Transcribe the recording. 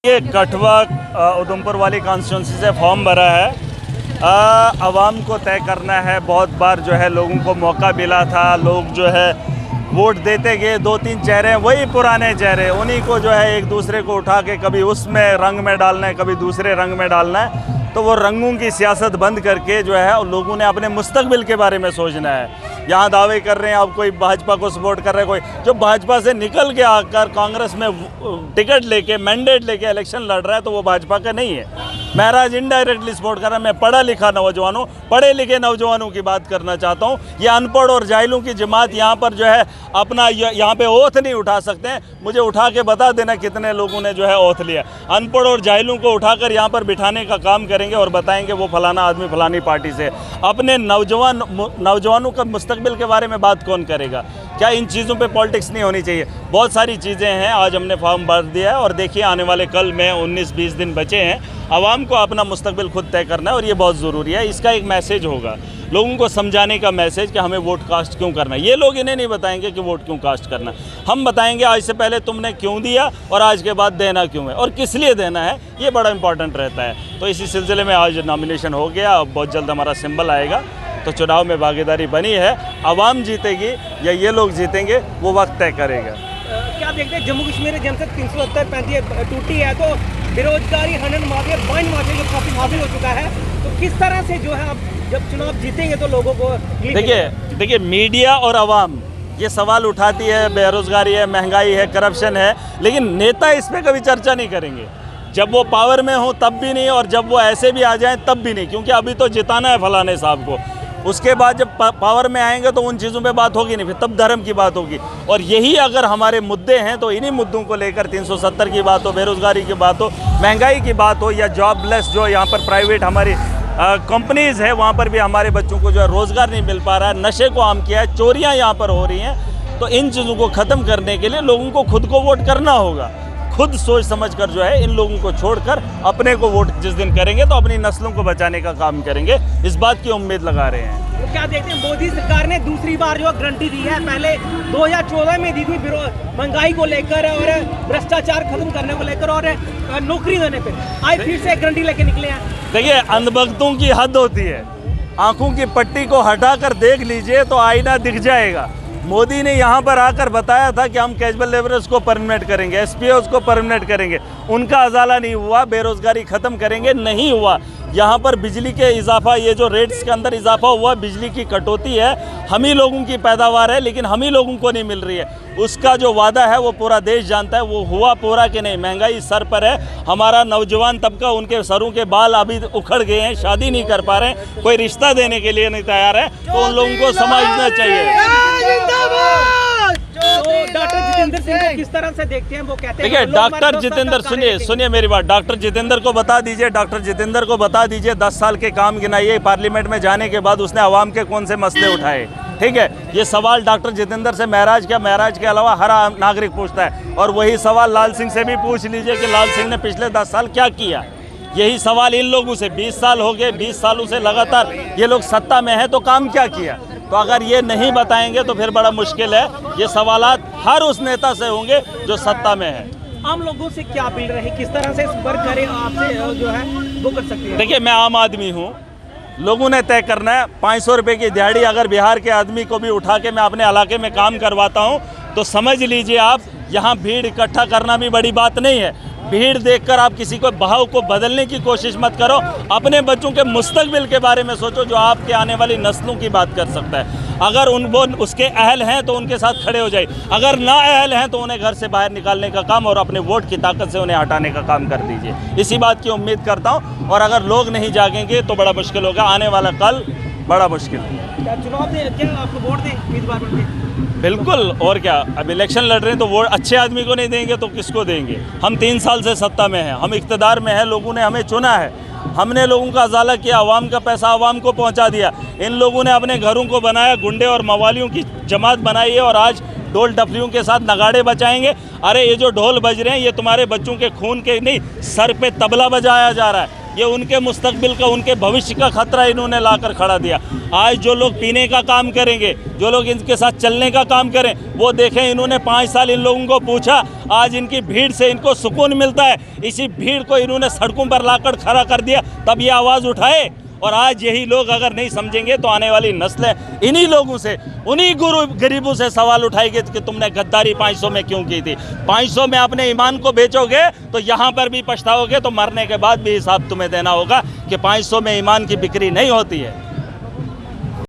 ये कठुआ उधमपुर वाली कॉन्स्टिट्यूंसी से फॉर्म भरा है। आवाम को तय करना है। बहुत बार जो है लोगों को मौका मिला था, लोग जो है वोट देते गए। दो तीन चेहरे वही पुराने चेहरे, उन्हीं को जो है एक दूसरे को उठा के कभी उसमें रंग में डालना है, कभी दूसरे रंग में डालना है। तो वो रंगों की सियासत बंद करके जो है लोगों ने अपने मुस्तकबिल के बारे में सोचना है। यहाँ दावे कर रहे हैं अब कोई भाजपा को सपोर्ट कर रहा है, कोई जो भाजपा से निकल के आकर कांग्रेस में टिकट लेके मैंडेट लेके इलेक्शन लड़ रहा है तो वो भाजपा का नहीं है। महराज इनडायरेक्टली सपोर्ट कर रहा है। मैं पढ़ा लिखा नौजवानों, पढ़े लिखे नौजवानों की बात करना चाहता हूँ। ये अनपढ़ और जाहिलों की जमात यहाँ पर जो है अपना यहाँ पे ओथ नहीं उठा सकते हैं। मुझे उठा के बता देना कितने लोगों ने जो है ओथ लिया। अनपढ़ और जाहिलों को उठाकर यहाँ पर बिठाने का काम करेंगे और बताएंगे वो फलाना आदमी फलानी पार्टी से। अपने नौजवानों का मुस्तकबिल के बारे में बात कौन करेगा? क्या इन चीज़ों पे पॉलिटिक्स नहीं होनी चाहिए? बहुत सारी चीज़ें हैं। आज हमने फॉर्म भर दिया है और देखिए आने वाले कल में 19-20 दिन बचे हैं। आवाम को अपना मुस्तकबिल खुद तय करना है और ये बहुत ज़रूरी है। इसका एक मैसेज होगा, लोगों को समझाने का मैसेज कि हमें वोट कास्ट क्यों करना है। ये लोग इन्हें नहीं बताएंगे कि वोट क्यों कास्ट करना है। हम बताएंगे आज से पहले तुमने क्यों दिया और आज के बाद देना क्यों है और किस लिए देना है। ये बड़ा इंपॉर्टेंट रहता है। तो इसी सिलसिले में आज नॉमिनेशन हो गया। बहुत जल्द हमारा सिंबल आएगा। तो चुनाव में भागीदारी बनी है। आवाम जीतेगी या ये लोग जीतेंगे वो वक्त तय करेगा। क्या देखते हैं जम्मू कश्मीर जनसंख्या 370-35 टूटी है तो बेरोजगारी, हनन माफिया, वाइन माफिया जो काफी हावी हो चुका है। तो किस तरह से जो है आप जब चुनाव जीतेंगे तो लोगों को देखिए मीडिया और आवाम ये सवाल उठाती है, बेरोजगारी है, महंगाई है, करप्शन है, लेकिन नेता इस पर कभी चर्चा नहीं करेंगे। जब वो पावर में हो तब भी नहीं और जब वो ऐसे भी आ जाएं तब भी नहीं, क्योंकि अभी तो जिताना है फलाने साहब को। उसके बाद जब पावर में आएंगे तो उन चीज़ों पे बात होगी नहीं, फिर तब धर्म की बात होगी। और यही अगर हमारे मुद्दे हैं तो इन्हीं मुद्दों को लेकर 370 की बात हो, बेरोजगारी की बात हो, महंगाई की बात हो या जॉबलेस जो यहाँ पर प्राइवेट हमारी कंपनीज़ है वहाँ पर भी हमारे बच्चों को जो है रोज़गार नहीं मिल पा रहा है, नशे को आम किया है, चोरियाँ यहाँ पर हो रही हैं। तो इन चीज़ों को ख़त्म करने के लिए लोगों को खुद को वोट करना होगा। खुद सोच समझकर जो है इन लोगों को छोड़कर अपने को वोट जिस दिन करेंगे तो अपनी नस्लों को बचाने का काम करेंगे। इस बात की उम्मीद लगा रहे हैं। तो क्या देखते हैं मोदी सरकार ने दूसरी बार जो गारंटी दी है, पहले 2014 में दी थी महंगाई को लेकर और भ्रष्टाचार खत्म करने को लेकर और नौकरी देने पे, आज फिर से गारंटी लेके निकले हैं। देखिए अंधभक्तों की हद होती है। आंखों की पट्टी को हटाकर देख लीजिए तो आईना दिख जाएगा। मोदी ने यहाँ पर आकर बताया था कि हम कैजुअल लेबरर्स को परमिनेंट करेंगे, एसपीओस को परमिनेंट करेंगे। उनका अजाला नहीं हुआ। बेरोजगारी ख़त्म करेंगे, नहीं हुआ। यहाँ पर बिजली के इजाफा, ये जो रेट्स के अंदर इजाफा हुआ, बिजली की कटौती है, हम ही लोगों की पैदावार है लेकिन हम ही लोगों को नहीं मिल रही है। उसका जो वादा है वो पूरा देश जानता है, वो हुआ पूरा कि नहीं। महंगाई सर पर है। हमारा नौजवान तबका, उनके सरों के बाल अभी उखड़ गए हैं, शादी नहीं कर पा रहे हैं, कोई रिश्ता देने के लिए नहीं तैयार है। तो उन लोगों को समझना चाहिए। डॉक्टर जितेंद्र सिंह को किस तरह से देखते हैं? वो कहते हैं देखिए डॉक्टर जितेंद्र, सुनिए मेरी बात। डॉक्टर जितेंद्र को बता दीजिए, डॉक्टर जितेंद्र को बता दीजिए 10 साल के काम गिनाइए पार्लियामेंट में जाने के बाद उसने आवाम के कौन से मसले उठाए। ठीक है, ये सवाल डॉक्टर जितेंद्र से महराज के अलावा हर नागरिक पूछता है। और वही सवाल लाल सिंह से भी पूछ लीजिए कि लाल सिंह ने पिछले 10 साल क्या किया। यही सवाल इन लोगों से 20 साल हो गए, 20 सालों से लगातार ये लोग सत्ता में हैं तो काम क्या किया। तो अगर ये नहीं बताएंगे तो फिर बड़ा मुश्किल है। ये सवालात हर उस नेता से होंगे जो सत्ता में है। आम लोगों से क्या अपील रहे, किस तरह से संपर्क करें आपसे जो है वो कर सकते हैं? देखिए मैं आम आदमी हूँ, लोगों ने तय करना है। 500 रुपये की दिहाड़ी अगर बिहार के आदमी को भी उठा के मैं अपने इलाके में काम करवाता हूँ तो समझ लीजिए आप, यहाँ भीड़ इकट्ठा करना भी बड़ी बात नहीं है। भीड़ देखकर आप किसी को बहाव को बदलने की कोशिश मत करो। अपने बच्चों के मुस्तकबिल के बारे में सोचो जो आपके आने वाली नस्लों की बात कर सकता है। अगर वो उसके अहल हैं तो उनके साथ खड़े हो जाए, अगर ना अहल हैं तो उन्हें घर से बाहर निकालने का काम और अपने वोट की ताकत से उन्हें हटाने का काम कर दीजिए। इसी बात की उम्मीद करता हूँ। और अगर लोग नहीं जागेंगे तो बड़ा मुश्किल होगा। आने वाला कल बड़ा मुश्किल है। क्या चुनाव दें, क्या आपको वोट दें इस बार? बिल्कुल, और क्या। अब इलेक्शन लड़ रहे हैं तो वोट अच्छे आदमी को नहीं देंगे तो किसको देंगे? हम 3 साल से सत्ता में हैं, हम इक़्तिदार में हैं, लोगों ने हमें चुना है, हमने लोगों का अजाला किया, आवाम का पैसा आवाम को पहुंचा दिया। इन लोगों ने अपने घरों को बनाया, गुंडे और मवालियों की जमात बनाई है और आज ढोल डफलियों के साथ नगाड़े बजाएंगे। अरे ये जो ढोल बज रहे हैं ये तुम्हारे बच्चों के खून के नहीं, सर पे तबला बजाया जा रहा है। ये उनके मुस्तकबिल का, उनके भविष्य का खतरा इन्होंने लाकर खड़ा दिया। आज जो लोग पीने का काम करेंगे, जो लोग इनके साथ चलने का काम करें, वो देखें, इन्होंने 5 साल इन लोगों को पूछा, आज इनकी भीड़ से इनको सुकून मिलता है। इसी भीड़ को इन्होंने सड़कों पर लाकर खड़ा कर दिया, तब ये आवाज़ उठाए। और आज यही लोग अगर नहीं समझेंगे तो आने वाली नस्लें इन्हीं लोगों से, उन्हीं गरीबों से सवाल उठाएंगे कि तुमने गद्दारी 500 में क्यों की थी। 500 में अपने ईमान को बेचोगे तो यहाँ पर भी पछताओगे, तो मरने के बाद भी हिसाब तुम्हें देना होगा कि 500 में ईमान की बिक्री नहीं होती है।